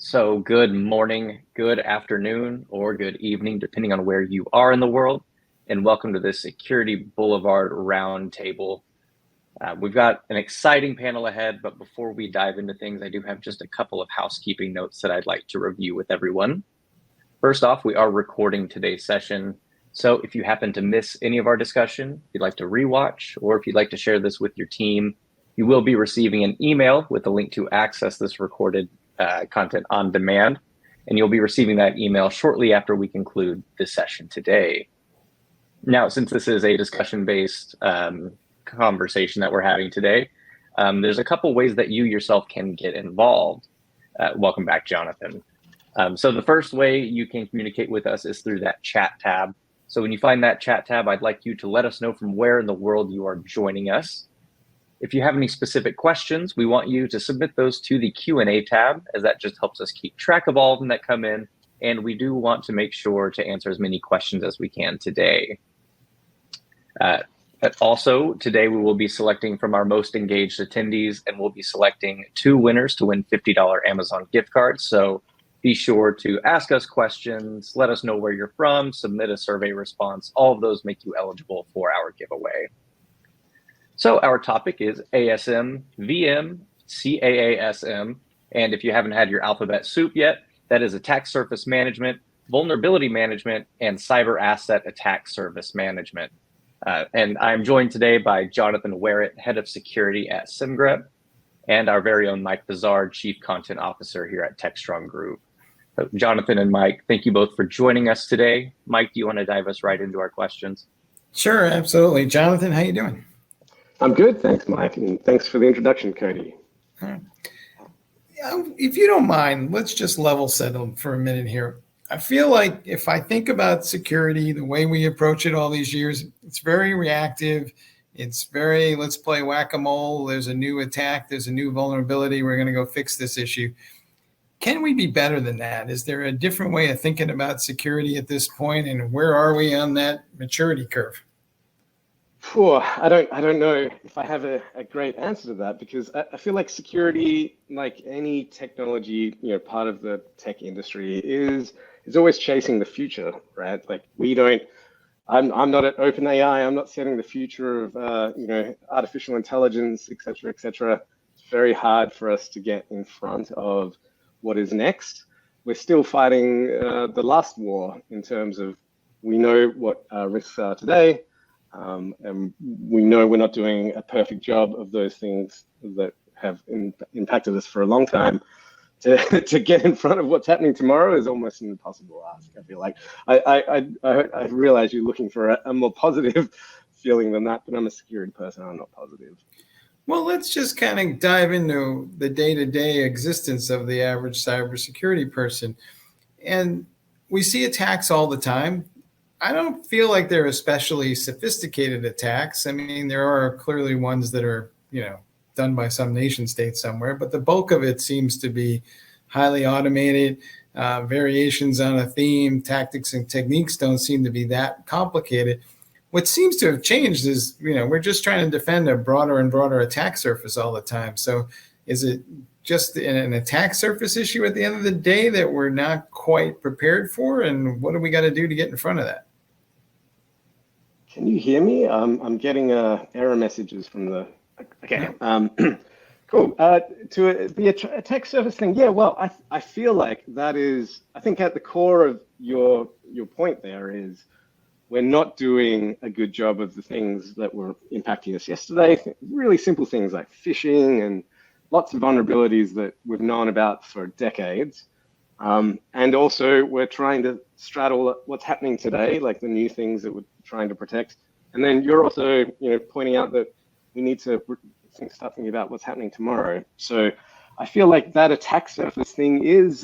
So, good morning, good afternoon, or good evening, depending on where you are in the world. And welcome to this Security Boulevard Roundtable. We've got an exciting panel ahead, but before we dive into things, I do have just a couple of housekeeping notes that I'd like to review with everyone. First off, we are recording today's session. So if you happen to miss any of our discussion, if you'd like to rewatch, or if you'd like to share this with your team, you will be receiving an email with a link to access this recorded content on demand, and you'll be receiving that email shortly after we conclude this session today. Now, since this is a discussion-based conversation that we're having today, there's a couple ways that you yourself can get involved. Welcome back, Jonathan. So the first way you can communicate with us is through that chat tab. So when you find that chat tab, I'd like you to let us know from where in the world you are joining us. If you have any specific questions, we want you to submit those to the Q&A tab, as that just helps us keep track of all of them that come in. And we do want to make sure to answer as many questions as we can today. Also, today we will be selecting from our most engaged attendees, and we'll be selecting 2 winners to win $50 Amazon gift cards. So be sure to ask us questions, let us know where you're from, submit a survey response. All of those make you eligible for our giveaway. So our topic is ASM, VM, CAASM, and if you haven't had your alphabet soup yet, that is attack surface management, vulnerability management, and cyber asset attack service management. And I'm joined today by Jonathan Werrett, Head of Security at SimGrep, and our very own Mike Bazard, Chief Content Officer here at Techstrong Group. So Jonathan and Mike, thank you both for joining us today. Mike, do you want to dive us right into our questions? Sure, absolutely. Jonathan, how you doing? I'm good, thanks, Mike, and thanks for the introduction, Cody. If you don't mind, let's just level settle for a minute here. I feel like if I think about security, the way we approach it all these years, it's very reactive. It's very, let's play whack-a-mole. There's a new attack. There's a new vulnerability. We're going to go fix this issue. Can we be better than that? Is there a different way of thinking about security at this point? And where are we on that maturity curve? I don't know if I have a great answer to that, because I feel like security, like any technology, part of the tech industry, is always chasing the future, right? Like I'm not at OpenAI. I'm not setting the future of artificial intelligence, et cetera, et cetera. It's very hard for us to get in front of what is next. We're still fighting the last war in terms of, we know what risks are today. And we know we're not doing a perfect job of those things that have impacted us for a long time. To get in front of what's happening tomorrow is almost an impossible ask. I feel like I realize you're looking for a more positive feeling than that, but I'm a security person. I'm not positive. Well, let's just kind of dive into the day-to-day existence of the average cybersecurity person. And we see attacks all the time. I don't feel like they're especially sophisticated attacks. I mean, there are clearly ones that are, done by some nation state somewhere, but the bulk of it seems to be highly automated, variations on a theme, tactics and techniques don't seem to be that complicated. What seems to have changed is, we're just trying to defend a broader and broader attack surface all the time. So is it just an attack surface issue at the end of the day that we're not quite prepared for? And what do we got to do to get in front of that? Can you hear me? I'm getting error messages from the. Okay. Cool. To the attack surface thing, yeah. Well, I feel like that is. I think at the core of your point there is, we're not doing a good job of the things that were impacting us yesterday. Really simple things like phishing and lots of vulnerabilities that we've known about for decades. And also we're trying to straddle what's happening today, like the new things that we're trying to protect. And then you're also, pointing out that we need to start thinking about what's happening tomorrow. So I feel like that attack surface thing is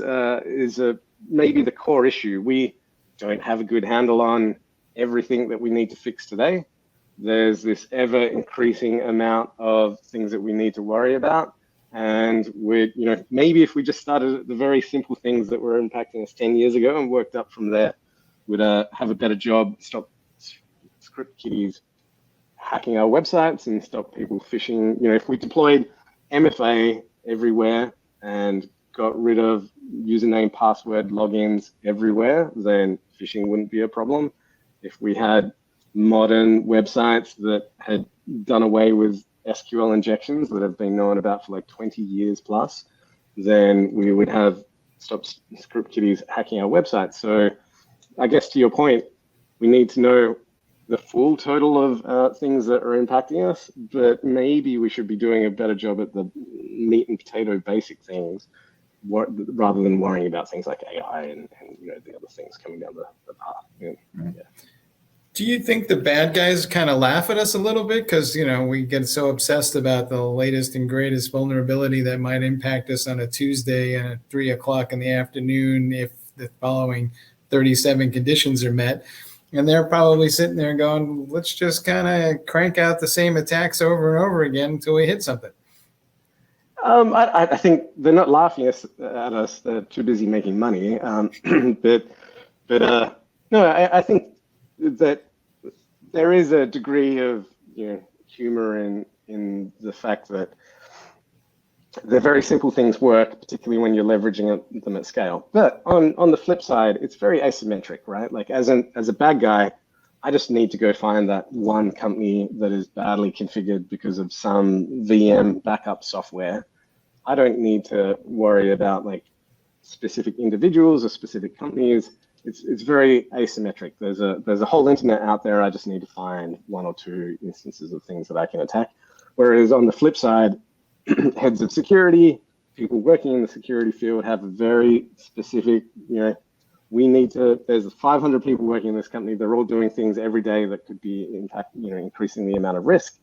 maybe the core issue. We don't have a good handle on everything that we need to fix today. There's this ever increasing amount of things that we need to worry about. And we're, maybe if we just started at the very simple things that were impacting us 10 years ago and worked up from there, we'd have a better job, stop script kiddies hacking our websites and stop people phishing. If we deployed MFA everywhere and got rid of username, password, logins everywhere, then phishing wouldn't be a problem. If we had modern websites that had done away with SQL injections that have been known about for like 20 years plus, then we would have stopped script kiddies hacking our websites. So I guess to your point, we need to know the full total of things that are impacting us, but maybe we should be doing a better job at the meat and potato basic things, rather than worrying about things like AI and the other things coming down the path. Yeah. Do you think the bad guys kind of laugh at us a little bit because we get so obsessed about the latest and greatest vulnerability that might impact us on a Tuesday at 3:00 in the afternoon if the following 37 conditions are met? And they're probably sitting there going, let's just kind of crank out the same attacks over and over again until we hit something. I think they're not laughing at us. They're too busy making money. But no, I think that there is a degree of humor in the fact that the very simple things work, particularly when you're leveraging them at scale. But on the flip side, it's very asymmetric, right? Like as a bad guy, I just need to go find that one company that is badly configured because of some VM backup software. I don't need to worry about like specific individuals or specific companies. It's very asymmetric. There's a whole internet out there. I just need to find one or two instances of things that I can attack. Whereas on the flip side, heads of security, people working in the security field have a very specific, there's 500 people working in this company. They're all doing things every day that could be increasing the amount of risk.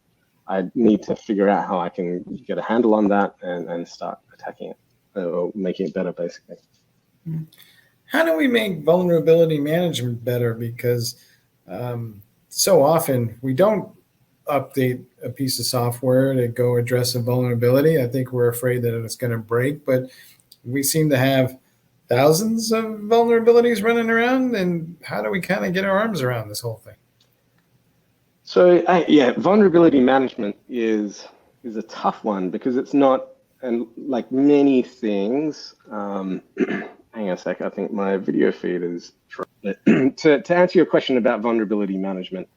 I need to figure out how I can get a handle on that and start attacking it or making it better, basically. How do we make vulnerability management better? Because so often we don't update a piece of software to go address a vulnerability. I think we're afraid that it's going to break, but we seem to have thousands of vulnerabilities running around. And how do we kind of get our arms around this whole thing? So vulnerability management is a tough one because it's not, and like many things, hang on a sec, I think my video feed is, to answer your question about vulnerability management,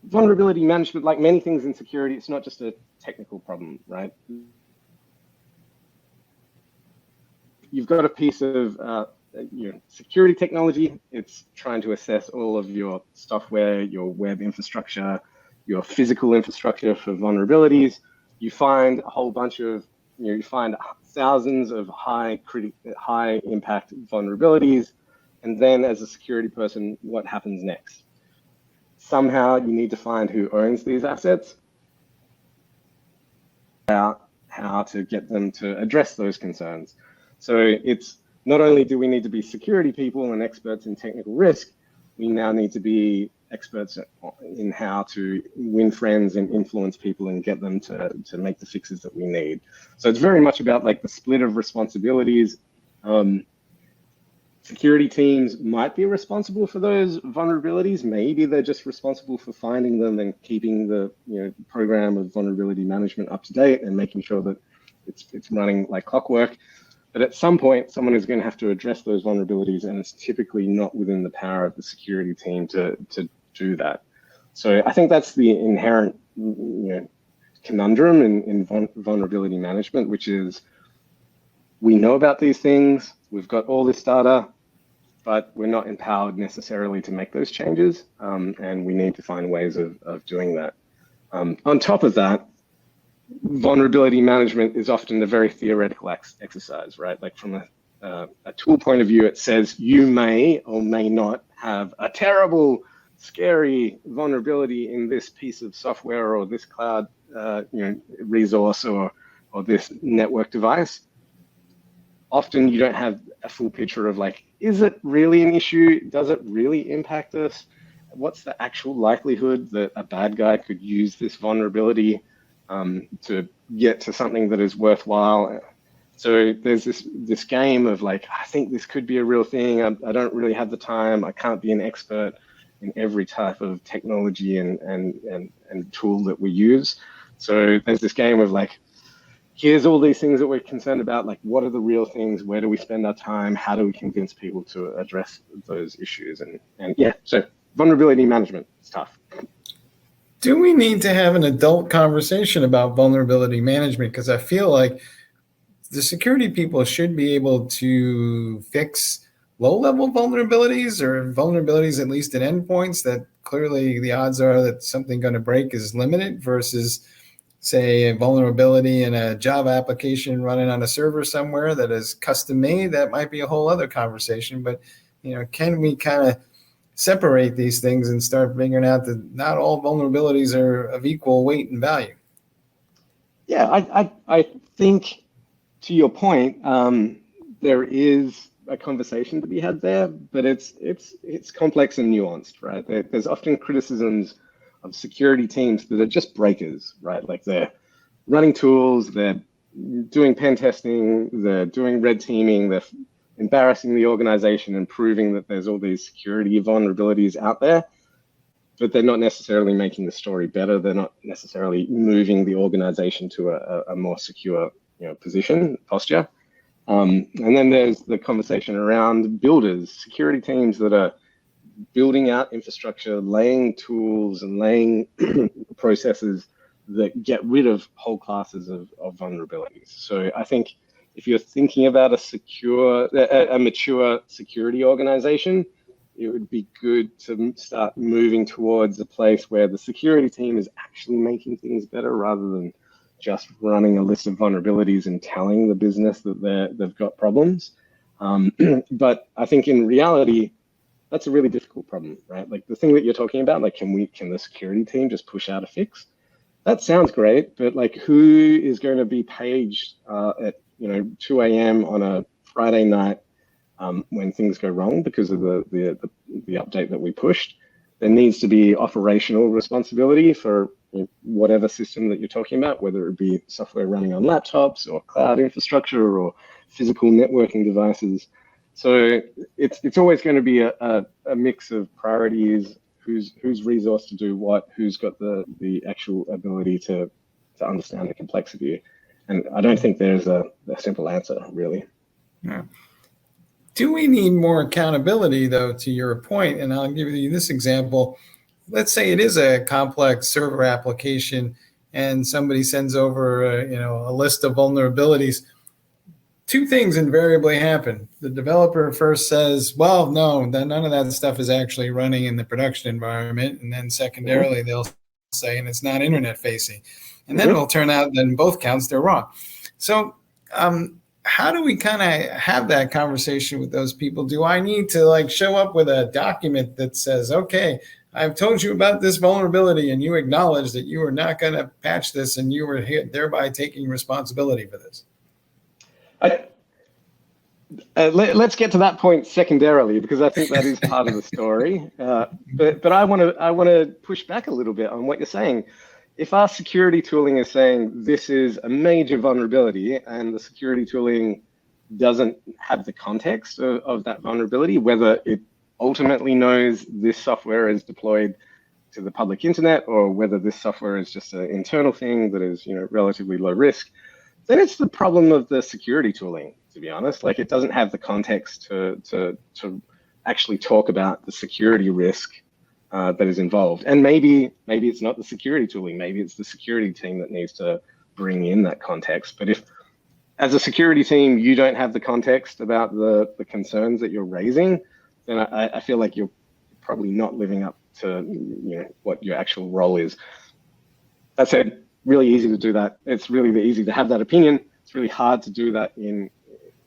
vulnerability management, like many things in security, it's not just a technical problem, right? You've got a piece of security technology. It's trying to assess all of your software, your web infrastructure, your physical infrastructure for vulnerabilities. You find a whole bunch of, you find thousands of high impact vulnerabilities. And then as a security person, what happens next? Somehow you need to find who owns these assets, out how to get them to address those concerns. So it's not only do we need to be security people and experts in technical risk, we now need to be experts in how to win friends and influence people and get them to make the fixes that we need. So it's very much about like the split of responsibilities. Security teams might be responsible for those vulnerabilities. Maybe they're just responsible for finding them and keeping the program of vulnerability management up to date and making sure that it's running like clockwork. But at some point, someone is going to have to address those vulnerabilities, and it's typically not within the power of the security team to do that. So I think that's the inherent conundrum in vulnerability management, which is we know about these things, we've got all this data, but we're not empowered necessarily to make those changes, and we need to find ways of doing that. On top of that, vulnerability management is often a very theoretical exercise, right? Like from a tool point of view, it says you may or may not have a terrible, scary vulnerability in this piece of software or this cloud resource or this network device. Often you don't have a full picture of like, is it really an issue? Does it really impact us? What's the actual likelihood that a bad guy could use this vulnerability to get to something that is worthwhile? So there's this game of like, I think this could be a real thing. I don't really have the time. I can't be an expert in every type of technology and tool that we use. So there's this game of like, here's all these things that we're concerned about. Like, what are the real things? Where do we spend our time? How do we convince people to address those issues? And yeah, so vulnerability management is tough. Do we need to have an adult conversation about vulnerability management? Because I feel like the security people should be able to fix low-level vulnerabilities or vulnerabilities at least at endpoints that clearly the odds are that something going to break is limited versus, say, a vulnerability in a Java application running on a server somewhere that is custom made. That might be a whole other conversation. But, can we kind of separate these things and start figuring out that not all vulnerabilities are of equal weight and value? Yeah, I think, to your point, there is a conversation to be had there, but it's complex and nuanced, right? There's often criticisms of security teams that are just breakers, right? Like they're running tools, they're doing pen testing, they're doing red teaming, they're embarrassing the organization and proving that there's all these security vulnerabilities out there, but they're not necessarily making the story better. They're not necessarily moving the organization to a more secure position, posture. And then there's the conversation around builders, security teams that are building out infrastructure, laying tools and laying processes that get rid of whole classes of vulnerabilities. So I think if you're thinking about a mature security organization, it would be good to start moving towards a place where the security team is actually making things better rather than just running a list of vulnerabilities and telling the business that they've got problems. But I think in reality, that's a really difficult problem, right? Like the thing that you're talking about, like can the security team just push out a fix? That sounds great, but like who is going to be paged at 2 a.m. on a Friday night when things go wrong because of the update that we pushed? There needs to be operational responsibility for whatever system that you're talking about, whether it be software running on laptops or cloud infrastructure or physical networking devices. So it's always going to be a mix of priorities, who's resourced to do what, who's got the actual ability to understand the complexity. And I don't think there's a simple answer, really. Yeah. Do we need more accountability, though, to your point? And I'll give you this example. Let's say it is a complex server application and somebody sends over a list of vulnerabilities. Two things invariably happen. The developer first says, well, no, none of that stuff is actually running in the production environment. And then secondarily, they'll say, and it's not internet facing. And then it'll turn out that in both counts, they're wrong. So how do we kind of have that conversation with those people? Do I need to show up with a document that says, okay, I've told you about this vulnerability and you acknowledge that you are not going to patch this and you were thereby taking responsibility for this? Let's get to that point secondarily, because I think that is part of the story. But I want to push back a little bit on what you're saying. If our security tooling is saying this is a major vulnerability and the security tooling doesn't have the context of that vulnerability, whether it ultimately knows this software is deployed to the public internet or whether this software is just an internal thing that is relatively low risk, then it's the problem of the security tooling, to be honest. Like it doesn't have the context to actually talk about the security risk that is involved. And maybe it's not the security tooling, maybe it's the security team that needs to bring in that context. But if, as a security team, you don't have the context about the concerns that you're raising, then I feel like you're probably not living up to what your actual role is. That said, really easy to do that. It's really easy to have that opinion. It's really hard to do that in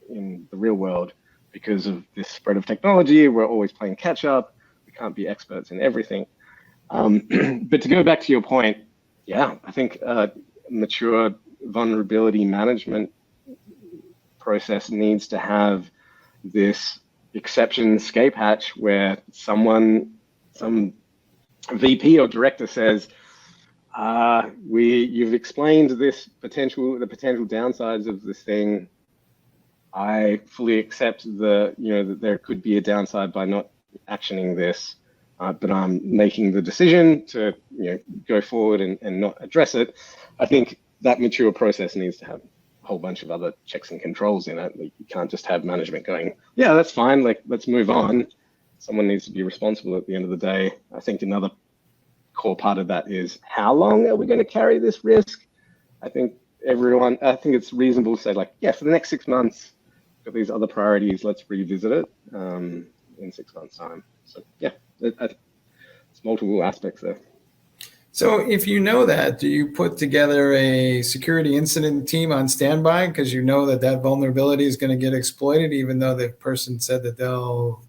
the real world because of this spread of technology. We're always playing catch up. We can't be experts in everything. But to go back to your point, yeah, I think mature vulnerability management process needs to have this exception escape hatch where some VP or director says, you've explained the potential downsides of this thing. I fully accept that there could be a downside by not actioning this, but I'm making the decision to go forward and not address it. I think that mature process needs to happen. whole bunch of other checks and controls in it. Like, you can't just have management going, yeah, that's fine, like, let's move on. Someone needs to be responsible at the end of the day. I think another core part of that is, how long are we going to carry this risk? I think it's reasonable to say, like, yeah, for the next 6 months, got these other priorities, let's revisit it in 6 months' time. So yeah, it's multiple aspects there. So if you know that, do you put together a security incident team on standby because you know that vulnerability is going to get exploited, even though the person said that they'll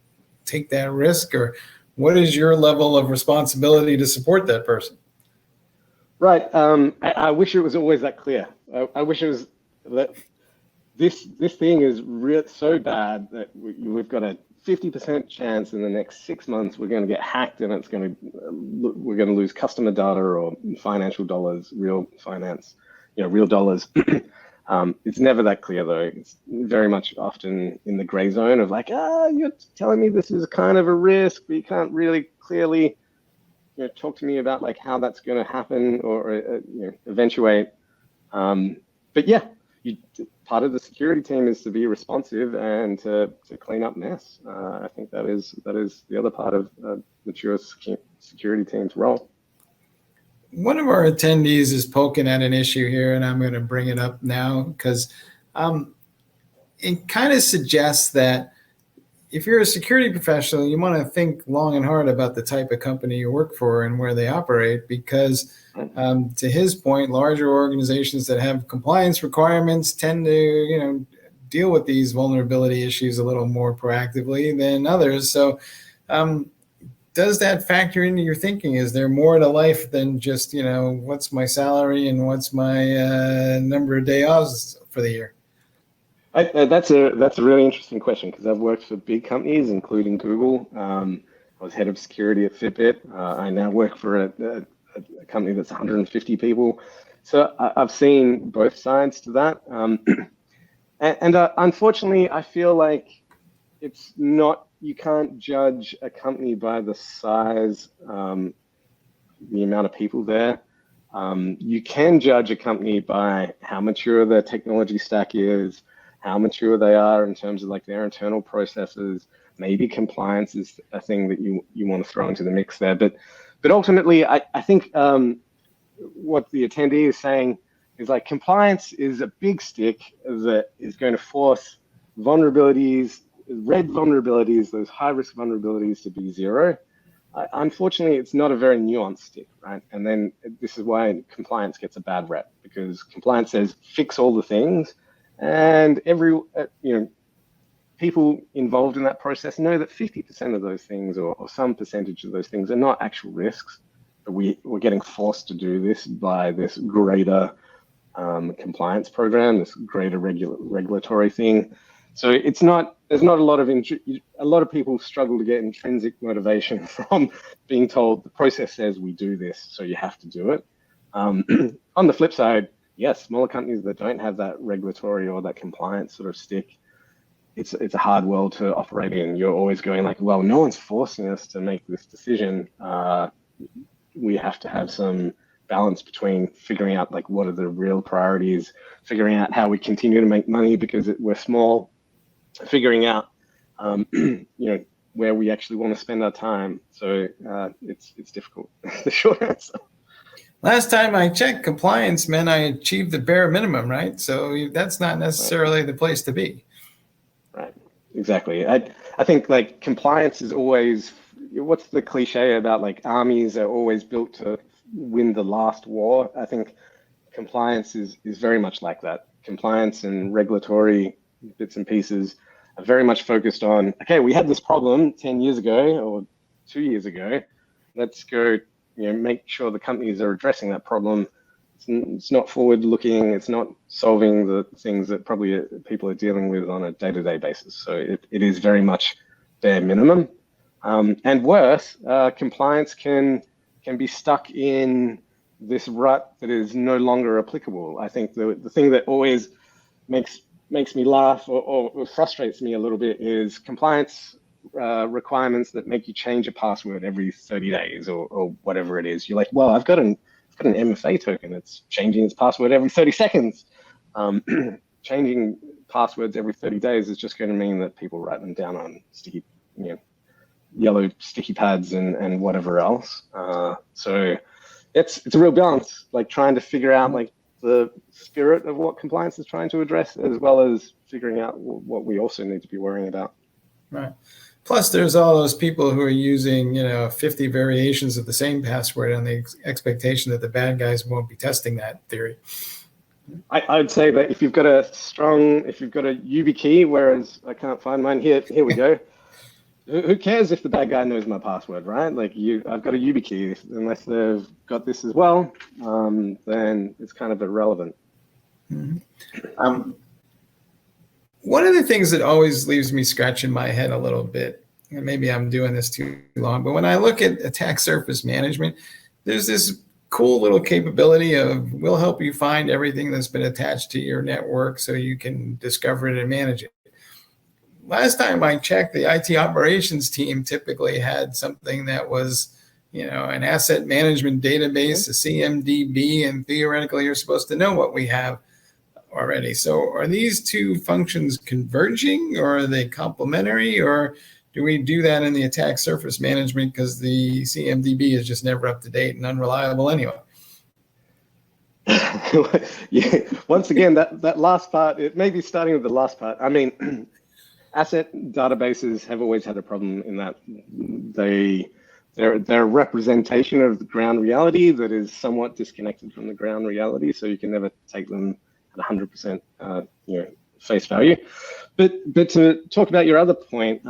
take that risk? Or what is your level of responsibility to support that person? Right. I wish it was always that clear. I wish it was that this thing is so bad that we've got a 50% chance in the next 6 months we're going to get hacked, and we're going to lose customer data or financial dollars, real finance, real dollars. It's never that clear, though. It's very much often in the gray zone of like, you're telling me this is kind of a risk, but you can't really clearly talk to me about like how that's going to happen or eventuate. But yeah, part of the security team is to be responsive and to clean up mess. I think that is the other part of mature security team's role. One of our attendees is poking at an issue here, and I'm going to bring it up now because it kind of suggests that if you're a security professional, you want to think long and hard about the type of company you work for and where they operate, because to his point, larger organizations that have compliance requirements tend to, deal with these vulnerability issues a little more proactively than others. So does that factor into your thinking? Is there more to life than just, what's my salary and what's my number of day offs for the year? That's a really interesting question, because I've worked for big companies, including Google. I was head of security at Fitbit. I now work for a company that's 150 people. So I've seen both sides to that. And unfortunately, I feel like it's not, you can't judge a company by the size, the amount of people there. You can judge a company by how mature their technology stack is, how mature they are in terms of like their internal processes. Maybe compliance is a thing that you want to throw into the mix there. But ultimately, I think what the attendee is saying is like, compliance is a big stick that is going to force vulnerabilities, red vulnerabilities, those high-risk vulnerabilities, to be zero. Unfortunately, it's not a very nuanced stick, right? And then this is why compliance gets a bad rep, because compliance says fix all the things, and people involved in that process know that 50% of those things, or some percentage of those things, are not actual risks. But we're getting forced to do this by this greater compliance program, this greater regulatory thing. So there's not a lot of people struggle to get intrinsic motivation from being told the process says we do this, so you have to do it. On the flip side, yes, smaller companies that don't have that regulatory or that compliance sort of stick, it's a hard world to operate in. You're always going like, well, no one's forcing us to make this decision. We have to have some balance between figuring out like what are the real priorities, figuring out how we continue to make money because we're small, figuring out where we actually want to spend our time. So it's difficult. The short answer. Last time I checked, compliance meant I achieved the bare minimum, right? So that's not necessarily the place to be. Right. Exactly. I think like compliance is always, what's the cliche about like armies are always built to win the last war? I think compliance is very much like that. Compliance and regulatory bits and pieces are very much focused on, okay, we had this problem 10 years ago or 2 years ago. Let's go, make sure the companies are addressing that problem. It's not forward looking. It's not solving the things that probably people are dealing with on a day-to-day basis. So it is very much bare minimum. And worse, compliance can be stuck in this rut that is no longer applicable. I think the thing that always makes me laugh or frustrates me a little bit is compliance requirements that make you change a password every 30 days or whatever it is. You're like, well, I've got an MFA token. It's changing its password every 30 seconds. changing passwords every 30 days is just going to mean that people write them down on sticky, yellow sticky pads and whatever else. So it's a real balance, like trying to figure out like the spirit of what compliance is trying to address, as well as figuring out what we also need to be worrying about. Right. Plus, there's all those people who are using, 50 variations of the same password on the expectation that the bad guys won't be testing that theory. I would say that if you've got a YubiKey, whereas I can't find mine here we go. Who cares if the bad guy knows my password, right? Like I've got a YubiKey. Unless they've got this as well, then it's kind of irrelevant. Mm-hmm. One of the things that always leaves me scratching my head a little bit, and maybe I'm doing this too long, but when I look at attack surface management, there's this cool little capability of we'll help you find everything that's been attached to your network so you can discover it and manage it. Last time I checked, the IT operations team typically had something that was, an asset management database, a CMDB, and theoretically you're supposed to know what we have already. So are these two functions converging, or are they complementary, or do we do that in the attack surface management because the CMDB is just never up to date and unreliable anyway? Yeah. Once again, that last part, it may be starting with the last part. I mean, asset databases have always had a problem in that they're a representation of the ground reality that is somewhat disconnected from the ground reality, so you can never take them at 100% face value. But to talk about your other point,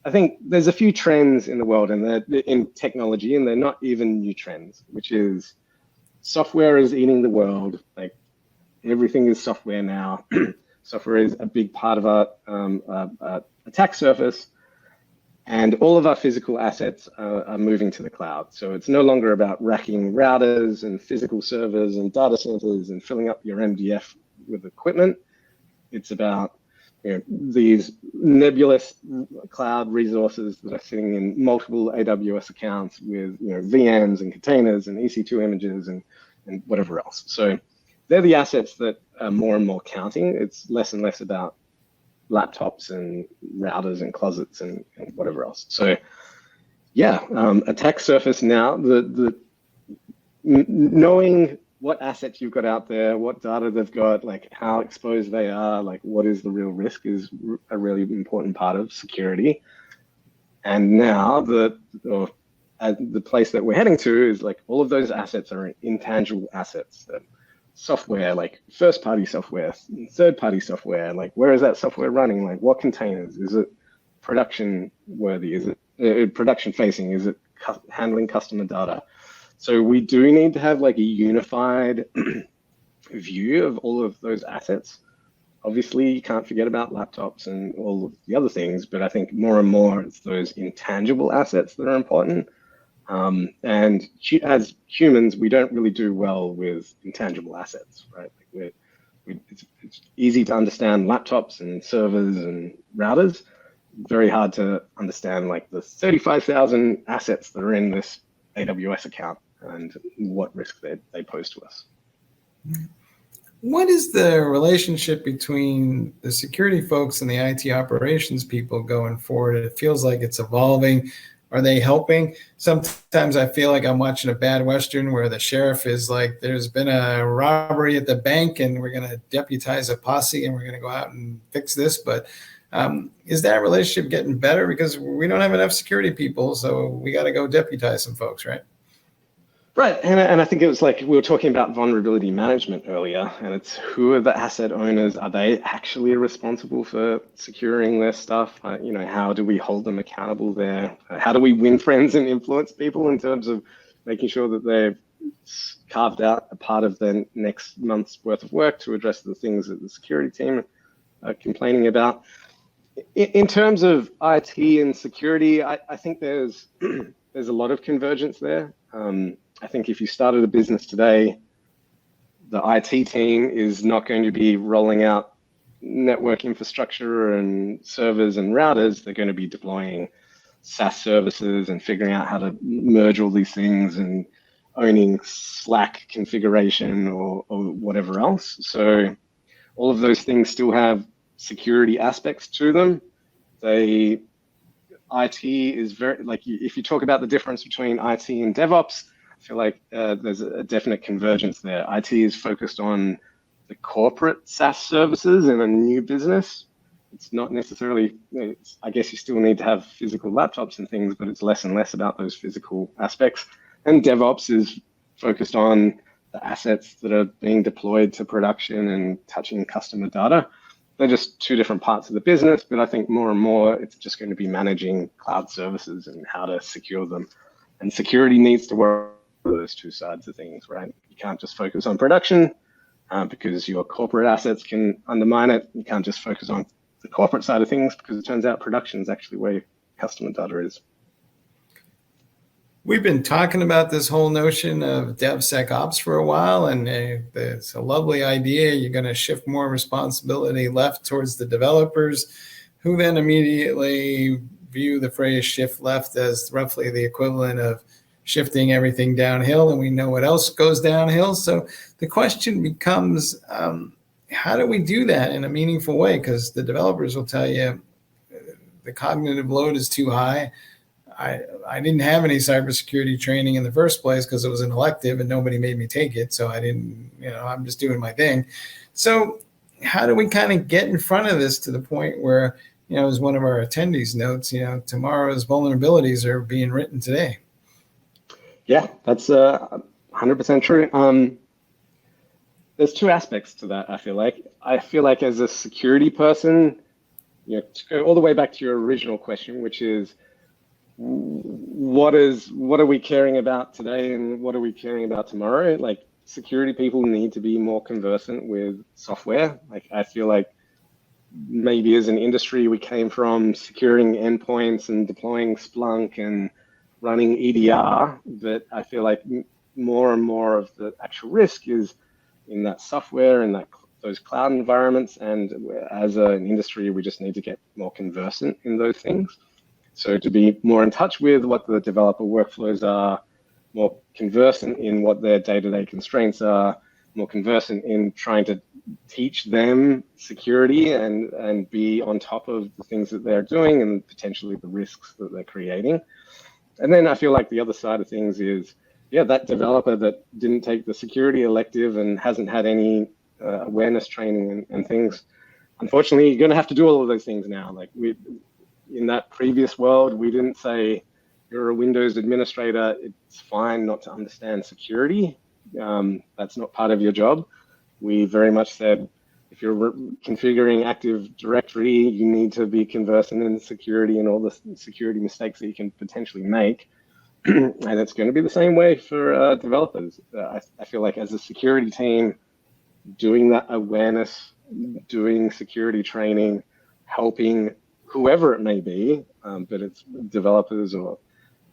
I think there's a few trends in the world and they're in technology, and they're not even new trends, which is software is eating the world. Like everything is software now. Software is a big part of our attack surface, and all of our physical assets are moving to the cloud. So it's no longer about racking routers and physical servers and data centers and filling up your MDF with equipment. It's about these nebulous cloud resources that are sitting in multiple AWS accounts with VMs and containers and EC2 images and whatever else. So they're the assets that are more and more counting. It's less and less about laptops and routers and closets and whatever else. So yeah, attack surface now, the knowing what assets you've got out there, what data they've got, like how exposed they are, like what is the real risk is a really important part of security. And now the place that we're heading to is like all of those assets are intangible assets. Software, like first-party software, third-party software, like where is that software running? Like what containers? Is it production worthy? Is it production facing? Is it handling customer data? So we do need to have like a unified view of all of those assets. Obviously, you can't forget about laptops and all of the other things, but I think more and more it's those intangible assets that are important. And as humans, we don't really do well with intangible assets, right? Like it's easy to understand laptops and servers and routers. Very hard to understand like the 35,000 assets that are in this AWS account and what risk they pose to us. What is the relationship between the security folks and the IT operations people going forward? It feels like it's evolving. Are they helping? Sometimes I feel like I'm watching a bad Western where the sheriff is like, there's been a robbery at the bank and we're going to deputize a posse and we're going to go out and fix this. But is that relationship getting better? Because we don't have enough security people, so we got to go deputize some folks, right? Right, and I think it was like we were talking about vulnerability management earlier, and it's who are the asset owners? Are they actually responsible for securing their stuff? How do we hold them accountable there? How do we win friends and influence people in terms of making sure that they've carved out a part of their next month's worth of work to address the things that the security team are complaining about? In terms of IT and security, I think there's a lot of convergence there. I think if you started a business today, the IT team is not going to be rolling out network infrastructure and servers and routers. They're going to be deploying SaaS services and figuring out how to merge all these things and owning Slack configuration or whatever else. So all of those things still have security aspects to them. IT is very, like, if you talk about the difference between IT and DevOps, I feel like there's a definite convergence there. IT is focused on the corporate SaaS services in a new business. It's not necessarily, I guess you still need to have physical laptops and things, but it's less and less about those physical aspects. And DevOps is focused on the assets that are being deployed to production and touching customer data. They're just two different parts of the business, but I think more and more it's just going to be managing cloud services and how to secure them. And security needs to work with those two sides of things, right? You can't just focus on production because your corporate assets can undermine it. You can't just focus on the corporate side of things because it turns out production is actually where customer data is. We've been talking about this whole notion of DevSecOps for a while, and it's a lovely idea. You're going to shift more responsibility left towards the developers, who then immediately view the phrase shift left as roughly the equivalent of shifting everything downhill, and we know what else goes downhill. So the question becomes, how do we do that in a meaningful way? Because the developers will tell you the cognitive load is too high. I didn't have any cybersecurity training in the first place because it was an elective and nobody made me take it. So I didn't, I'm just doing my thing. So how do we kind of get in front of this to the point where, as one of our attendees notes, tomorrow's vulnerabilities are being written today? Yeah, that's 100% true. There's two aspects to that, I feel like. I feel like as a security person, to go all the way back to your original question, which is, what are we caring about today and what are we caring about tomorrow? Like, security people need to be more conversant with software. Like, I feel like maybe as an industry we came from securing endpoints and deploying Splunk and running EDR, but I feel like more and more of the actual risk is in that software and those cloud environments. And as an industry, we just need to get more conversant in those things. So to be more in touch with what the developer workflows are, more conversant in what their day-to-day constraints are, more conversant in trying to teach them security and be on top of the things that they're doing and potentially the risks that they're creating. And then I feel like the other side of things is, that developer that didn't take the security elective and hasn't had any awareness training and things, unfortunately, you're going to have to do all of those things now. Like, in that previous world, we didn't say, you're a Windows administrator, it's fine not to understand security. That's not part of your job. We very much said, if you're configuring Active Directory, you need to be conversant in security and all the security mistakes that you can potentially make. And it's going to be the same way for developers. I feel like as a security team, doing that awareness, doing security training, helping whoever it may be, but it's developers or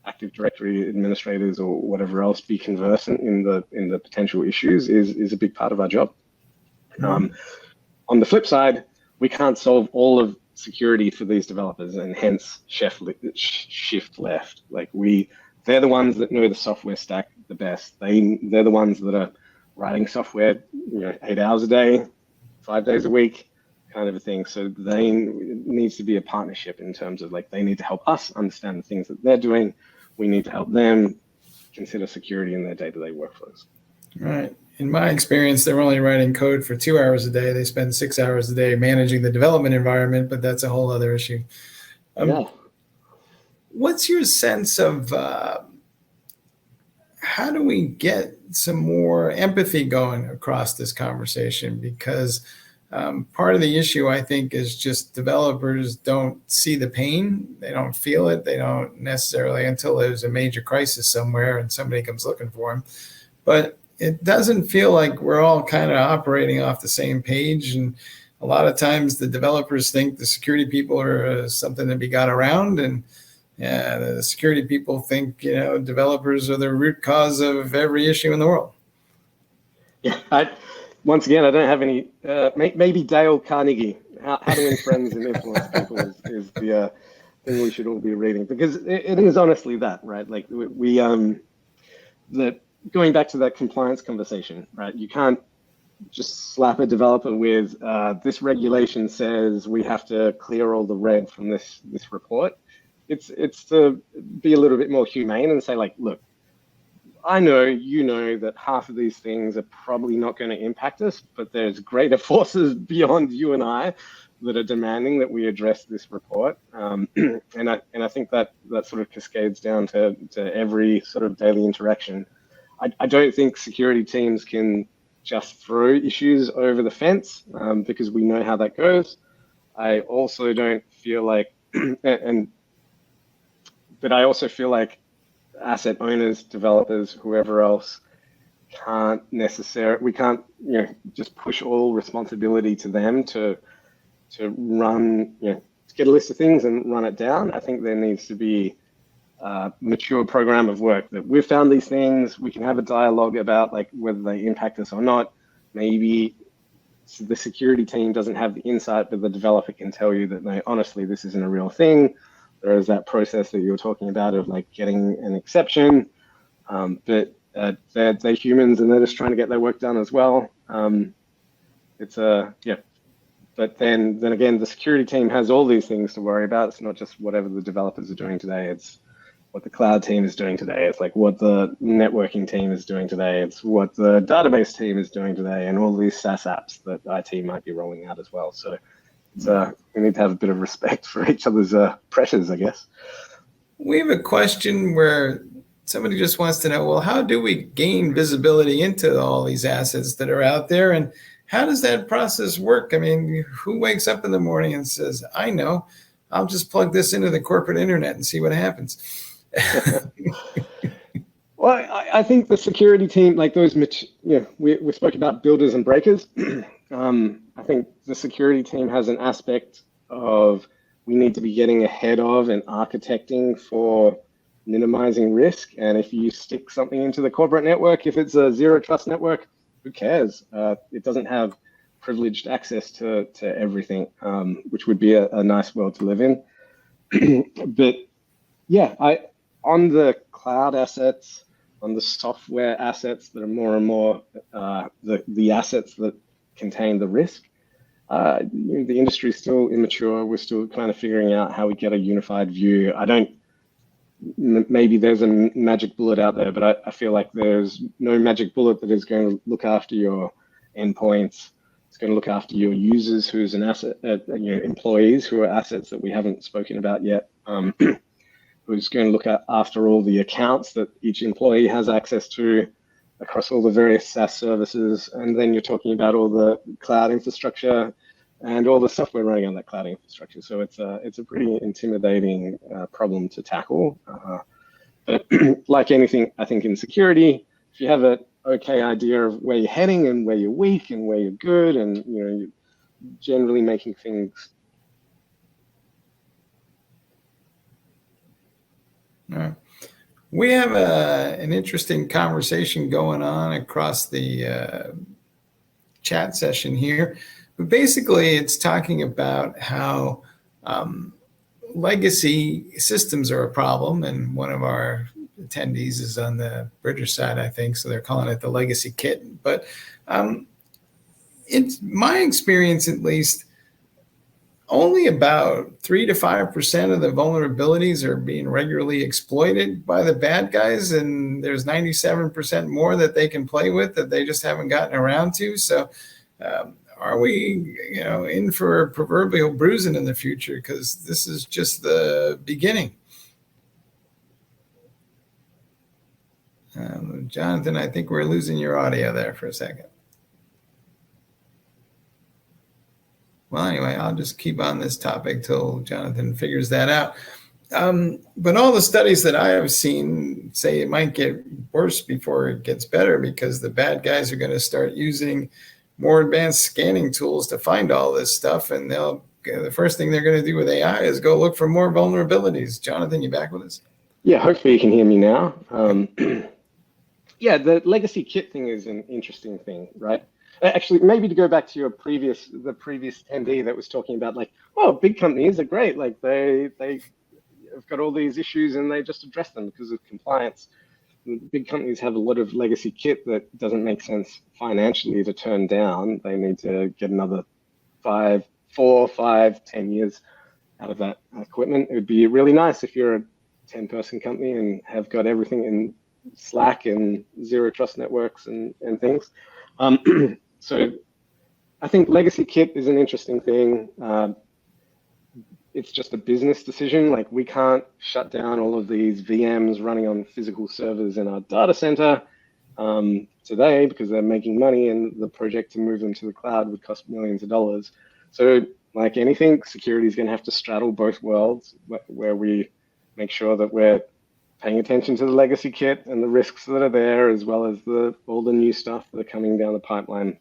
Active Directory administrators or whatever else, be conversant in the potential issues is a big part of our job. On the flip side, we can't solve all of security for these developers, and hence shift left. Like, they're the ones that know the software stack the best. They're the ones that are writing software 8 hours a day, 5 days a week, kind of a thing. So it needs to be a partnership in terms of, like, they need to help us understand the things that they're doing. We need to help them consider security in their day-to-day workflows. Right. In my experience, they're only writing code for 2 hours a day. They spend 6 hours a day managing the development environment, but that's a whole other issue. What's your sense of how do we get some more empathy going across this conversation? Because part of the issue, I think, is just developers don't see the pain. They don't feel it. They don't necessarily until there's a major crisis somewhere and somebody comes looking for them. But it doesn't feel like we're all kind of operating off the same page. And a lot of times the developers think the security people are something to be got around. And the security people think, developers are the root cause of every issue in the world. Yeah, once again, I don't have any, maybe Dale Carnegie, How to Win Friends and Influence People is the thing we should all be reading, because it is honestly that, right? Like, going back to that compliance conversation, right? You can't just slap a developer with this regulation says we have to clear all the red from this report. It's to be a little bit more humane and say, like, look, I know you know that half of these things are probably not going to impact us, but there's greater forces beyond you and I that are demanding that we address this report. And I think that sort of cascades down to every sort of daily interaction. I don't think security teams can just throw issues over the fence because we know how that goes. I also don't feel like, but I also feel like asset owners, developers, whoever else we can't, just push all responsibility to them to run, to get a list of things and run it down. I think there needs to be a mature program of work that we've found these things. We can have a dialogue about like whether they impact us or not. Maybe the security team doesn't have the insight, but the developer can tell you that, no, honestly, this isn't a real thing. There is that process that you were talking about of like getting an exception, but they're humans and they're just trying to get their work done as well. But then again, the security team has all these things to worry about. It's not just whatever the developers are doing today. It's what the cloud team is doing today. It's like what the networking team is doing today. It's what the database team is doing today, and all these SaaS apps that IT might be rolling out as well. So we need to have a bit of respect for each other's pressures, I guess. We have a question where somebody just wants to know, well, how do we gain visibility into all these assets that are out there? And how does that process work? I mean, who wakes up in the morning and says, I know, I'll just plug this into the corporate internet and see what happens? Well, I think the security team, like those, we spoke about builders and breakers. I think the security team has an aspect of we need to be getting ahead of and architecting for minimizing risk. And if you stick something into the corporate network, if it's a zero trust network, who cares? It doesn't have privileged access to everything, which would be a nice world to live in. But yeah, on the cloud assets, on the software assets that are more and more the assets that contain the risk, the industry is still immature. We're still kind of figuring out how we get a unified view. Maybe there's a magic bullet out there, but I feel like there's no magic bullet that is going to look after your endpoints. It's going to look after your users, who's an asset, employees who are assets that we haven't spoken about yet. Who's going to look after all the accounts that each employee has access to across all the various SaaS services. And then you're talking about all the cloud infrastructure and all the software running on that cloud infrastructure. So it's a pretty intimidating problem to tackle. But like anything, I think in security, if you have an okay idea of where you're heading and where you're weak and where you're good, and you're generally making things. We have an interesting conversation going on across the chat session here. But basically, it's talking about how legacy systems are a problem. And one of our attendees is on the British side, I think, so they're calling it the legacy kit. But it's my experience, at least, only about 3 to 5% of the vulnerabilities are being regularly exploited by the bad guys, and there's 97% more that they can play with that they just haven't gotten around to. So are we, in for proverbial bruising in the future? Because this is just the beginning. Jonathan, I think we're losing your audio there for a second. Well, anyway, I'll just keep on this topic till Jonathan figures that out. But all the studies that I have seen say it might get worse before it gets better, because the bad guys are going to start using more advanced scanning tools to find all this stuff. And the first thing they're going to do with AI is go look for more vulnerabilities. Jonathan, you back with us? Yeah, hopefully you can hear me now. Yeah, the legacy kit thing is an interesting thing, right? Actually, maybe to go back to the previous attendee that was talking about, like, oh, big companies are great. Like they have got all these issues and they just address them because of compliance. big companies have a lot of legacy kit that doesn't make sense financially to turn down. They need to get another 4, 5, 10 years out of that equipment. It would be really nice if you're a 10-person company and have got everything in Slack and zero trust networks and things. So I think legacy kit is an interesting thing. It's just a business decision. Like, we can't shut down all of these VMs running on physical servers in our data center today because they're making money, and the project to move them to the cloud would cost millions of dollars. So like anything, security is going to have to straddle both worlds, where we make sure that we're paying attention to the legacy kit and the risks that are there, as well as all the new stuff that are coming down the pipeline.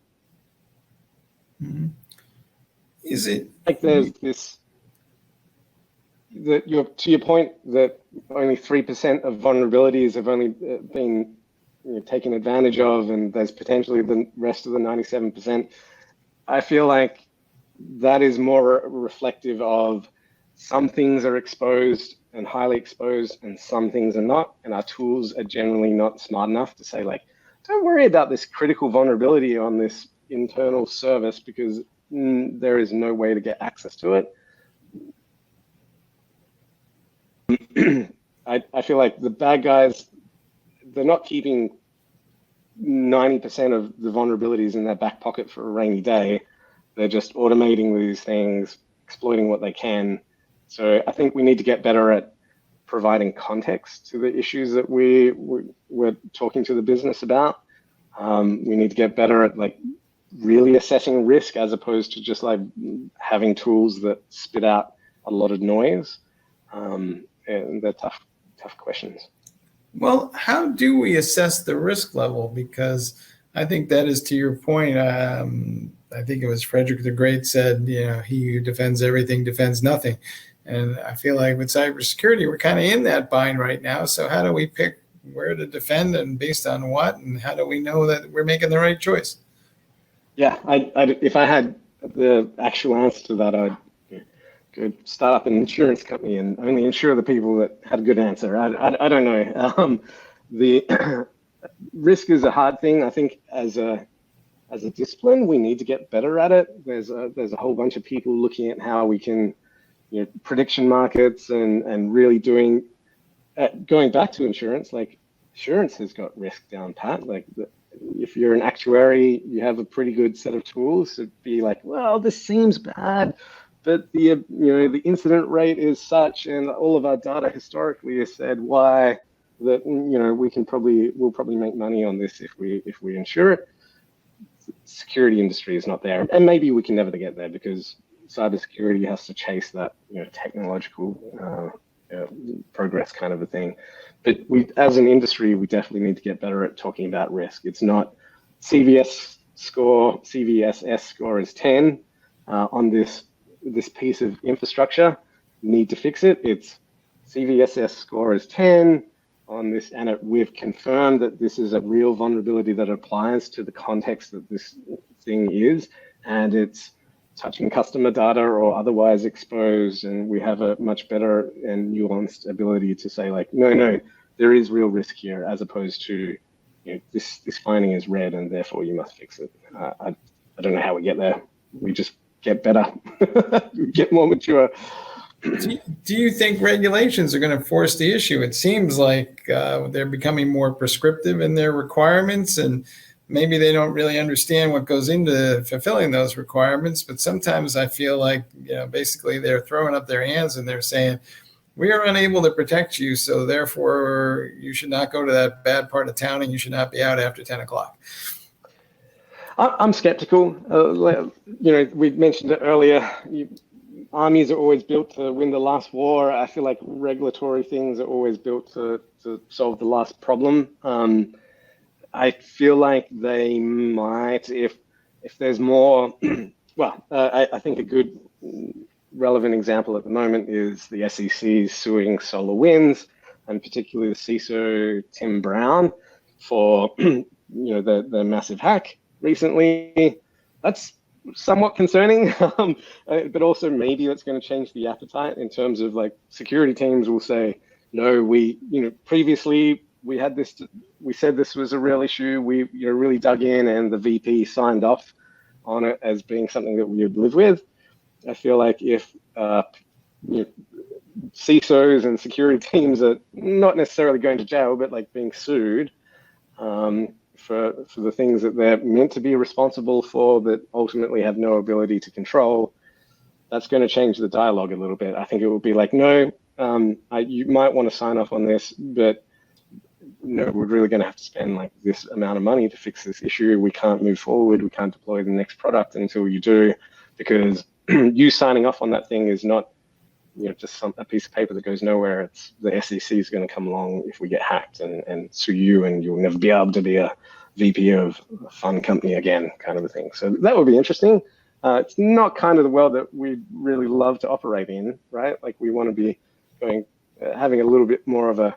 Mm-hmm. Is it like there's this, to your point that only 3% of vulnerabilities have only been taken advantage of, and there's potentially the rest of the 97%. I feel like that is more reflective of some things are exposed and highly exposed, and some things are not, and our tools are generally not smart enough to say, like, don't worry about this critical vulnerability on this internal service because there is no way to get access to it. I feel like the bad guys, they're not keeping 90% of the vulnerabilities in their back pocket for a rainy day. They're just automating these things, exploiting what they can. So I think we need to get better at providing context to the issues that we're talking to the business about. We need to get better at like really assessing risk, as opposed to just like having tools that spit out a lot of noise. And they're tough questions. Well, how do we assess the risk level? Because I think that is, to your point, I think it was Frederick the Great said, he who defends everything defends nothing. And I feel like with cybersecurity, we're kind of in that bind right now. So how do we pick where to defend and based on what? And how do we know that we're making the right choice? Yeah, if I had the actual answer to that, I'd go start up an insurance company and only insure the people that had a good answer. I don't know. The risk is a hard thing. I think as a discipline, we need to get better at it. There's a whole bunch of people looking at how we can, prediction markets and really doing, going back to insurance, like insurance has got risk down pat. Like if you're an actuary, you have a pretty good set of tools to be like, well, this seems bad, but the incident rate is such, and all of our data historically has said why that we'll probably make money on this if we insure it. Security industry is not there, and maybe we can never get there because cybersecurity has to chase that technological progress kind of a thing. But as an industry, we definitely need to get better at talking about risk. It's not CVSS score is 10 on this piece of infrastructure. Need to fix it. It's CVSS score is 10 on this, and we've confirmed that this is a real vulnerability that applies to the context that this thing is, and it's touching customer data or otherwise exposed, and we have a much better and nuanced ability to say, like, no, there is real risk here, as opposed to this finding is red and therefore you must fix it. I don't know how we get there. We just get better, we get more mature. Do you think regulations are going to force the issue? It seems like they're becoming more prescriptive in their requirements, and maybe they don't really understand what goes into fulfilling those requirements. But sometimes I feel like, basically they're throwing up their hands and they're saying, we are unable to protect you, so therefore you should not go to that bad part of town and you should not be out after 10 o'clock. I'm skeptical. We mentioned it earlier. Armies are always built to win the last war. I feel like regulatory things are always built to solve the last problem. I feel like they might, if there's more, well, I think a good relevant example at the moment is the SEC suing SolarWinds, and particularly the CISO, Tim Brown, for the massive hack recently. That's somewhat concerning, but also maybe that's going to change the appetite in terms of, like, security teams will say, no, previously we had this, we said this was a real issue. We really dug in, and the VP signed off on it as being something that we would live with. I feel like if CISOs and security teams are not necessarily going to jail, but like being sued for the things that they're meant to be responsible for, that ultimately have no ability to control, that's going to change the dialogue a little bit. I think it will be like, no, you might want to sign off on this, but no, we're really going to have to spend like this amount of money to fix this issue. We can't move forward. We can't deploy the next product until you do, because you signing off on that thing is not, just a piece of paper that goes nowhere. It's the SEC is going to come along if we get hacked and sue you, and you'll never be able to be a VP of a fun company again, kind of a thing. So that would be interesting. It's not kind of the world that we really love to operate in, right? Like we want to be having a little bit more of a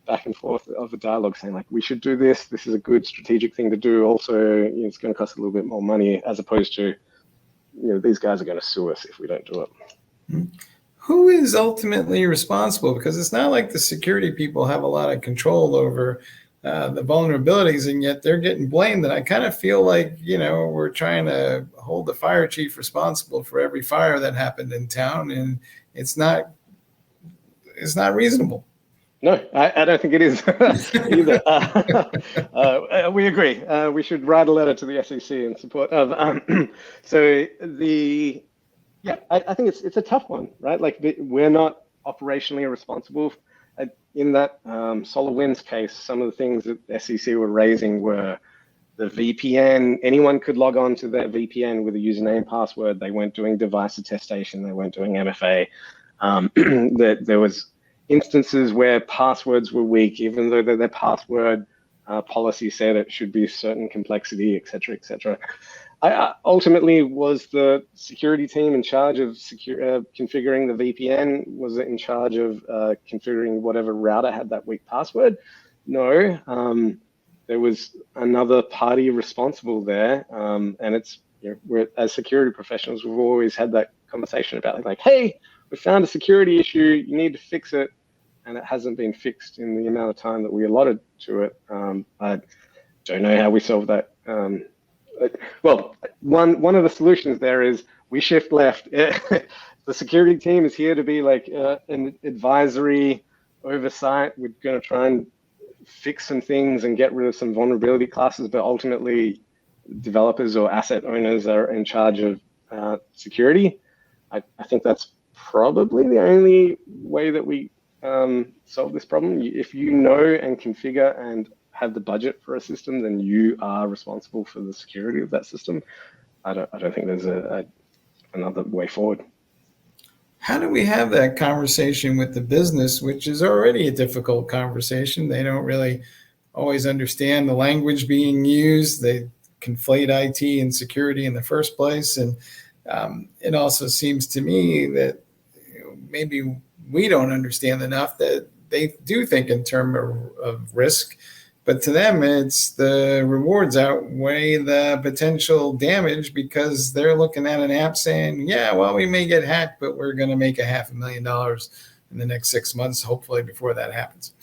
back and forth of a dialogue, saying like, we should do this. This is a good strategic thing to do. Also, it's going to cost a little bit more money, as opposed to, these guys are going to sue us if we don't do it. Who is ultimately responsible? Because it's not like the security people have a lot of control over the vulnerabilities, and yet they're getting blamed. And I kind of feel like, we're trying to hold the fire chief responsible for every fire that happened in town, and it's not reasonable. No, I don't think it is either. We agree. We should write a letter to the SEC in support of. I think it's a tough one, right? Like we're not operationally responsible. In that SolarWinds case, some of the things that the SEC were raising were the VPN. Anyone could log on to their VPN with a username and password. They weren't doing device attestation. They weren't doing MFA. That there was instances where passwords were weak, even though their password policy said it should be certain complexity, et cetera, et cetera. I ultimately, was the security team in charge of configuring the VPN? Was it in charge of configuring whatever router had that weak password? No. There was another party responsible there, and it's, we're, as security professionals, we've always had that conversation about it, like, hey, we found a security issue, you need to fix it, and it hasn't been fixed in the amount of time that we allotted to it. I don't know how we solve that. Well, one of the solutions there is we shift left. The security team is here to be like an advisory oversight. We're going to try and fix some things and get rid of some vulnerability classes, but ultimately developers or asset owners are in charge of security. I think that's probably the only way that we solve this problem. If you know and configure and have the budget for a system, then you are responsible for the security of that system. I don't think there's another way forward. How do we have that conversation with the business, which is already a difficult conversation? They don't really always understand the language being used. They conflate IT and security in the first place. And it also seems to me that maybe we don't understand enough that they do think in terms of risk. But to them, it's the rewards outweigh the potential damage, because they're looking at an app saying, yeah, well, we may get hacked, but we're going to make $500,000 in the next 6 months, hopefully, before that happens.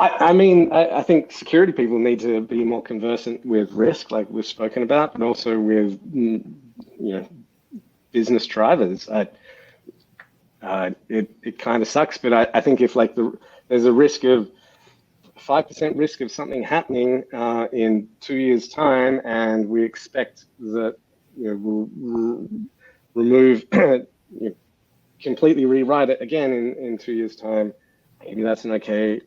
I think security people need to be more conversant with risk, like we've spoken about, but also with business drivers. It kind of sucks, but I think if there's a risk of 5% risk of something happening in 2 years' time, and we expect that we'll remove, completely rewrite it again in 2 years' time, maybe that's an okay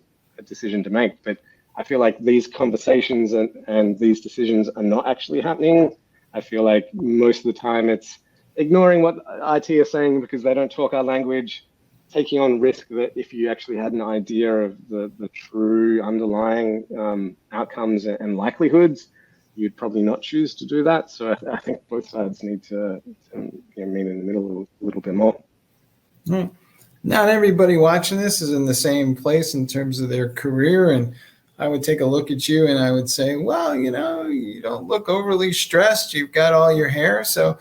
decision to make. But I feel like these conversations and these decisions are not actually happening. I feel like most of the time it's ignoring what IT are saying because they don't talk our language, taking on risk that if you actually had an idea of the true underlying outcomes and likelihoods, you'd probably not choose to do that. So I think both sides need to meet in the middle a little bit more. Not everybody watching this is in the same place in terms of their career. And I would take a look at you and I would say, well, you don't look overly stressed. You've got all your hair. So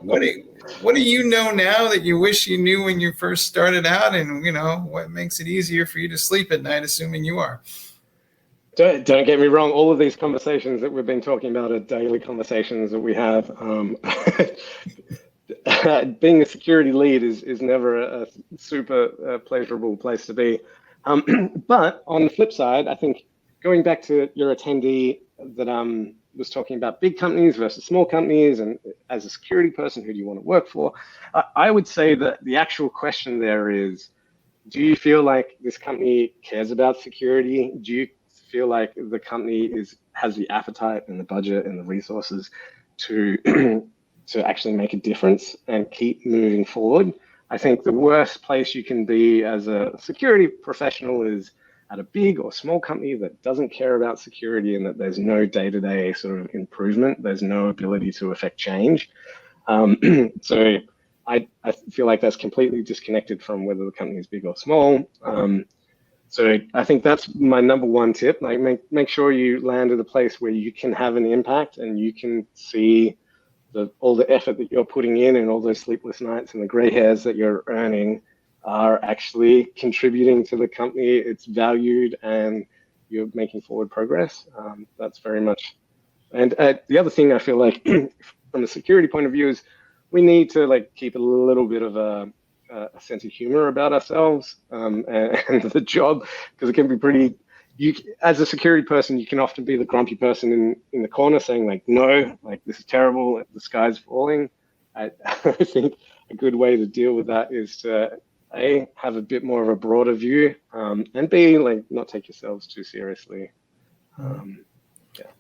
what what do you know now that you wish you knew when you first started out, and what makes it easier for you to sleep at night, assuming you are? Don't get me wrong. All of these conversations that we've been talking about are daily conversations that we have. Being a security lead is never a super pleasurable place to be. But on the flip side, I think going back to your attendee that was talking about big companies versus small companies, and as a security person, who do you want to work for? I would say that the actual question there is, do you feel like this company cares about security? Do you feel like the company has the appetite and the budget and the resources to to actually make a difference and keep moving forward? I think the worst place you can be as a security professional is at a big or small company that doesn't care about security, and that there's no day-to-day sort of improvement. There's no ability to affect change. So I feel like that's completely disconnected from whether the company is big or small. So I think that's my number one tip. Like make sure you land at a place where you can have an impact and you can see all the effort that you're putting in, and all those sleepless nights and the gray hairs that you're earning are actually contributing to the company. It's valued and you're making forward progress. That's very much. And the other thing I feel like from a security point of view is we need to keep a little bit of a sense of humor about ourselves and the job, because it can be pretty. As a security person, you can often be the grumpy person in the corner saying no, this is terrible, the sky's falling. I think a good way to deal with that is to A, have a bit more of a broader view, and B, not take yourselves too seriously.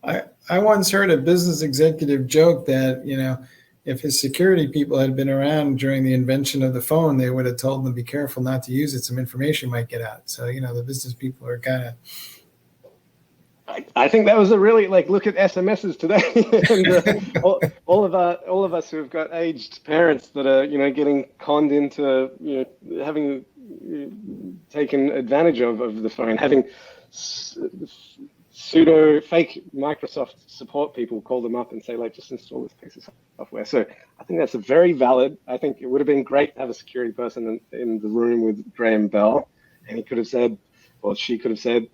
I once heard a business executive joke that, if his security people had been around during the invention of the phone, they would have told them, be careful not to use it. Some information might get out. So, the business people are kind of. I think that was a really look at SMSs today, and all of us who have got aged parents that are getting conned into having taken advantage of the phone, having pseudo fake Microsoft support people call them up and say just install this piece of software. So I think that's a very valid. I think it would have been great to have a security person in the room with Graham Bell, and he could have said, or she could have said,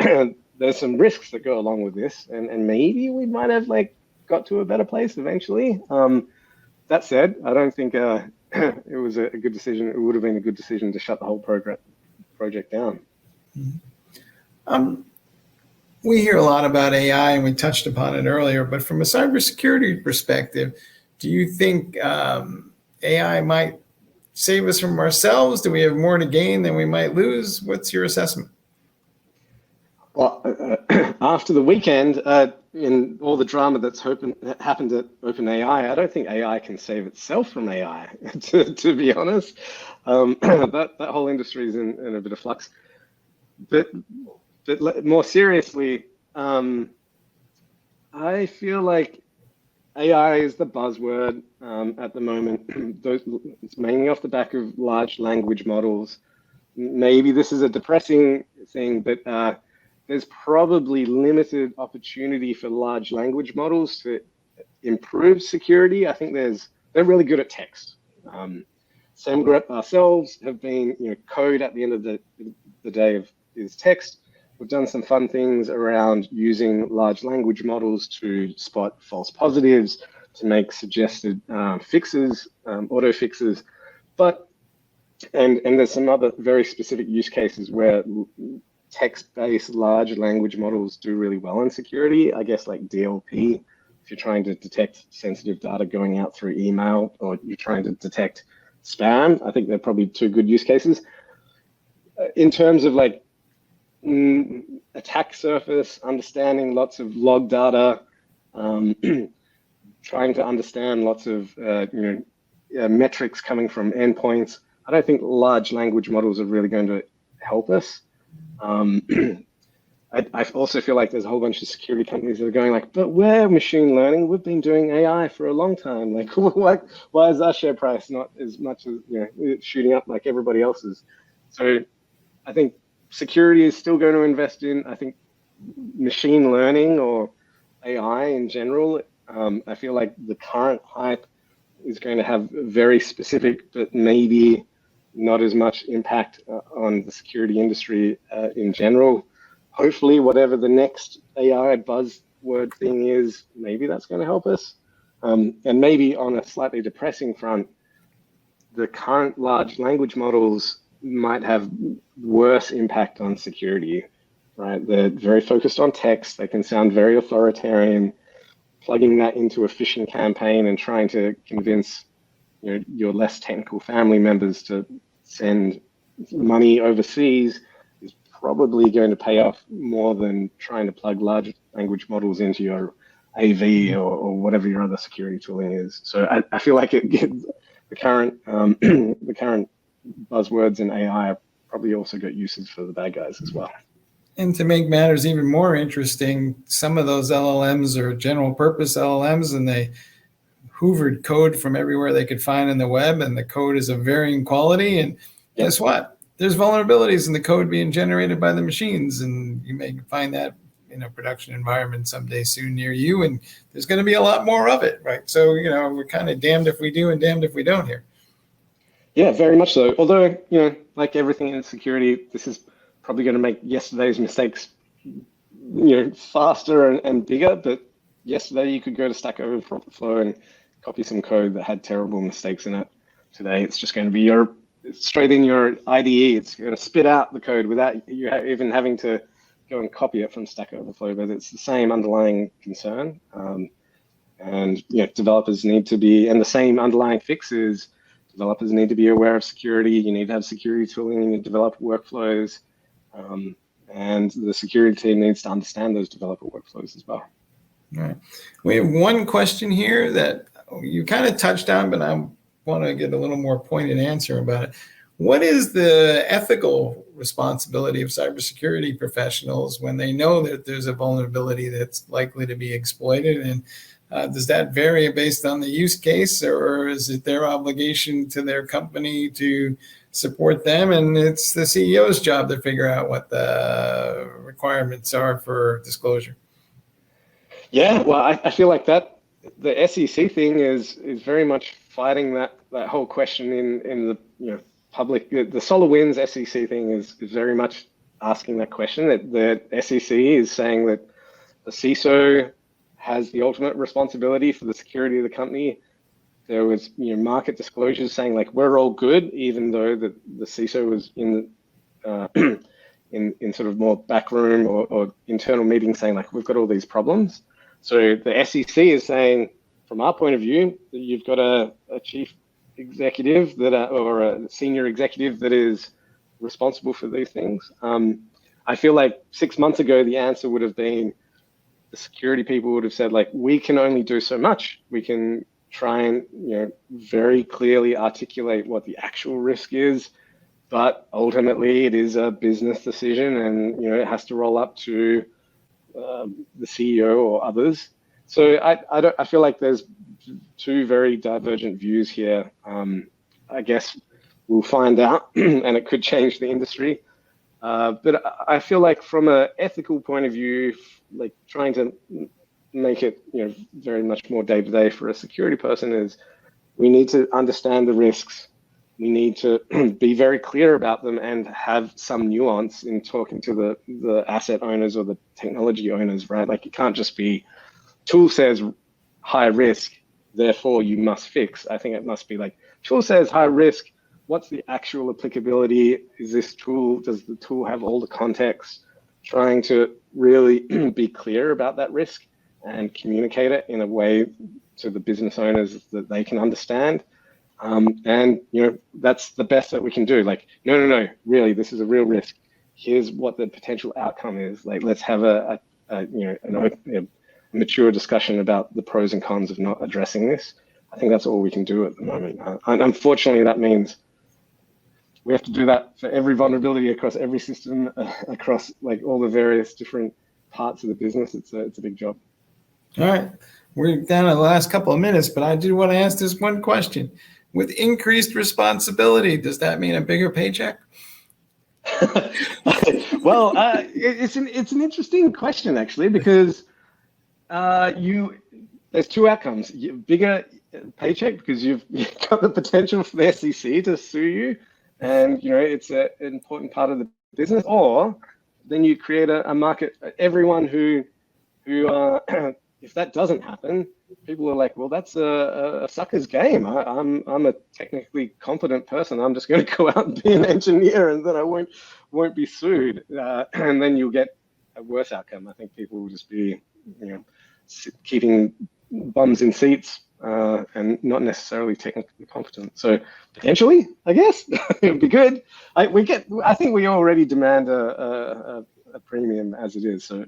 there's some risks that go along with this, and maybe we might have got to a better place eventually. That said, I don't think it was a good decision. It would have been a good decision to shut the whole project down. We hear a lot about AI, and we touched upon it earlier, but from a cybersecurity perspective, do you think AI might save us from ourselves? Do we have more to gain than we might lose? What's your assessment? Well, after the weekend, in all the drama that's happened at OpenAI, I don't think AI can save itself from AI, to be honest. That whole industry is in a bit of flux. But more seriously, I feel like AI is the buzzword at the moment. It's mainly off the back of large language models. Maybe this is a depressing thing, but there's probably limited opportunity for large language models to improve security. I think they're really good at text. SEMGREP ourselves have been, code at the end of the day is text. We've done some fun things around using large language models to spot false positives, to make suggested fixes, auto fixes, and there's some other very specific use cases where text-based large language models do really well in security. I guess DLP, if you're trying to detect sensitive data going out through email, or you're trying to detect spam, I think they're probably two good use cases. In terms of attack surface, understanding lots of log data, trying to understand lots of metrics coming from endpoints, I don't think large language models are really going to help us. I also feel like there's a whole bunch of security companies that are going but we're machine learning. We've been doing AI for a long time. Why is our share price not as much as it's shooting up like everybody else's? So I think security is still going to invest in. I think machine learning or AI in general. I feel like the current hype is going to have very specific, but maybe not as much impact on the security industry in general. Hopefully, whatever the next AI buzzword thing is, maybe that's going to help us. And maybe on a slightly depressing front, the current large language models might have worse impact on security, right? They're very focused on text. They can sound very authoritarian. Plugging that into a phishing campaign and trying to convince your less technical family members to send money overseas is probably going to pay off more than trying to plug large language models into your AV or whatever your other security tooling is. So I feel like it gives the current the current buzzwords in AI probably also got uses for the bad guys as well. And to make matters even more interesting, some of those LLMs are general purpose LLMs, and they hoovered code from everywhere they could find in the web, and the code is of varying quality. And guess what? There's vulnerabilities in the code being generated by the machines, and you may find that in a production environment someday soon near you, and there's going to be a lot more of it, right? So, we're kind of damned if we do and damned if we don't here. Yeah, very much so. Although, like everything in security, this is probably going to make yesterday's mistakes, faster and bigger. But yesterday you could go to Stack Overflow and copy some code that had terrible mistakes in it. Today it's just going to be straight in your IDE. It's going to spit out the code without you even having to go and copy it from Stack Overflow. But it's the same underlying concern, and developers need to be, and the same underlying fix is developers need to be aware of security. You need to have security tooling. You need to develop workflows. And the security team needs to understand those developer workflows as well. All right. We have one question here that you kind of touched on, but I want to get a little more pointed answer about it. What is the ethical responsibility of cybersecurity professionals when they know that there's a vulnerability that's likely to be exploited? And does that vary based on the use case, or is it their obligation to their company to support them, and it's the CEO's job to figure out what the requirements are for disclosure? Yeah, well, I feel like that the SEC thing is very much fighting that whole question in the public. The SolarWinds SEC thing is very much asking that question. That the SEC is saying that the CISO has the ultimate responsibility for the security of the company. There was market disclosures saying like we're all good, even though the CISO was in sort of more backroom or internal meetings saying like we've got all these problems. So the SEC is saying, from our point of view, that you've got a chief executive or a senior executive that is responsible for these things. I feel like 6 months ago the answer would have been the security people would have said like we can only do so much. We can try and very clearly articulate what the actual risk is, but ultimately it is a business decision, and it has to roll up to the CEO or others. So I feel like there's two very divergent views here. I guess we'll find out, and it could change the industry. But I feel like from an ethical point of view, like trying to make it very much more day to day for a security person is we need to understand the risks. We need to be very clear about them and have some nuance in talking to the asset owners or the technology owners, right? Like it can't just be tool says high risk, therefore you must fix. I think it must be like tool says high risk. What's the actual applicability? Is this tool, does the tool have all the context? Trying to really be clear about that risk and communicate it in a way to the business owners that they can understand. And that's the best that we can do. Like, no, really, this is a real risk. Here's what the potential outcome is. Like, let's have a mature discussion about the pros and cons of not addressing this. I think that's all we can do at the moment. And unfortunately, that means we have to do that for every vulnerability across every system, across like all the various different parts of the business. It's a big job. All right. We're down to the last couple of minutes, but I do want to ask this one question. With increased responsibility, does that mean a bigger paycheck? Well, it's an interesting question, actually, because there's two outcomes. Bigger paycheck because you've got the potential for the SEC to sue you, and it's an important part of the business. Or then you create a market. Everyone who if that doesn't happen, people are like, well, that's a sucker's game. I'm a technically competent person. I'm just going to go out and be an engineer, and then I won't be sued. And then you'll get a worse outcome. I think people will just be, keeping bums in seats and not necessarily technically competent. So potentially, I guess it would be good. I think we already demand a premium as it is. So.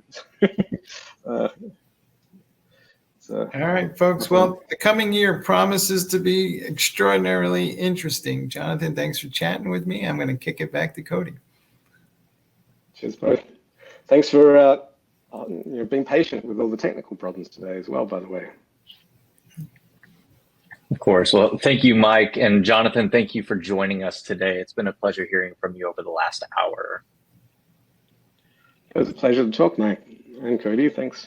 All right, folks. Well, the coming year promises to be extraordinarily interesting. Jonathan, thanks for chatting with me. I'm going to kick it back to Cody. Cheers, both. Thanks for being patient with all the technical problems today as well, by the way. Of course. Well, thank you, Mike. And Jonathan, thank you for joining us today. It's been a pleasure hearing from you over the last hour. It was a pleasure to talk, Mike. And Cody, thanks.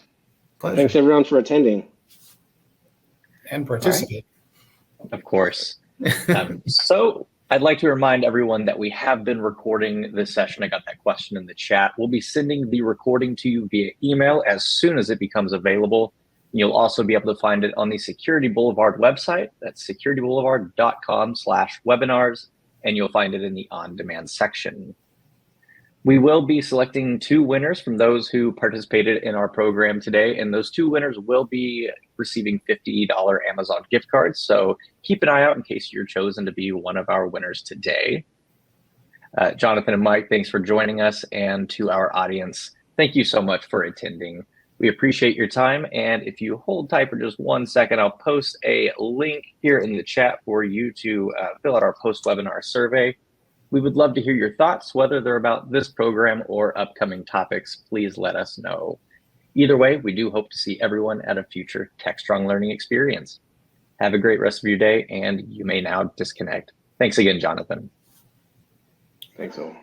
Pleasure. Thanks, everyone, for attending. And participate. Right. Of course. So I'd like to remind everyone that we have been recording this session. I got that question in the chat. We'll be sending the recording to you via email as soon as it becomes available. You'll also be able to find it on the Security Boulevard website. That's securityboulevard.com/webinars, and you'll find it in the on-demand section. We will be selecting 2 winners from those who participated in our program today, and those 2 winners will be receiving $50 Amazon gift cards. So keep an eye out in case you're chosen to be one of our winners today. Jonathan and Mike, thanks for joining us, and to our audience, thank you so much for attending. We appreciate your time, and if you hold tight for just 1 second, I'll post a link here in the chat for you to fill out our post-webinar survey. We would love to hear your thoughts, whether they're about this program or upcoming topics. Please let us know. Either way, we do hope to see everyone at a future Techstrong learning experience. Have a great rest of your day, and you may now disconnect. Thanks again, Jonathan. Thanks all.